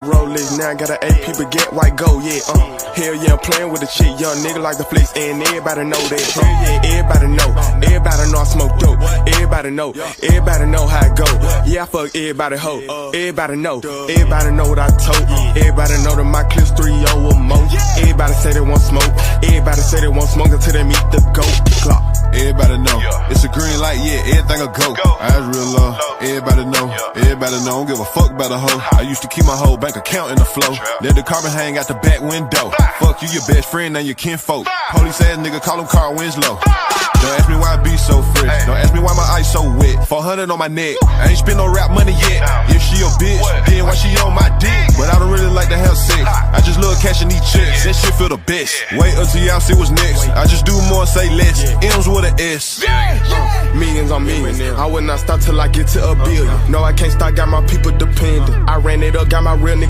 Roll this now, got an AP, but get white gold, yeah, hell yeah, I'm playing with the chick, young nigga like the fleece, and everybody know that, hell yeah, everybody know I smoke dope, everybody know how it go, yeah, I fuck everybody hoe, everybody know what I told, everybody know that my clips 3-0 or more, everybody say they want smoke, everybody say they want smoke until they meet the goat, clock. Everybody know, it's a green light, yeah, everything a go. Eyes real low, everybody know, don't give a fuck about a hoe. I used to keep my whole bank account in the flow. Let the carbon hang out the back window. Fuck you, your best friend, and your kinfolk. Police ass nigga, call him Carl Winslow. Don't ask me why I be so fresh, don't ask me why my ice so wet. 400 on my neck, I ain't spend no rap money yet. If she a bitch, then why she on my dick? But I don't really like to have sex, I just love cashing these checks. That shit feel the best, wait until y'all see what's next. I just do more, say less, M's with an S. Millions on millions, I would not stop till I get to a billion. No, I can't stop, got my people dependent. I ran it up, got my real nigga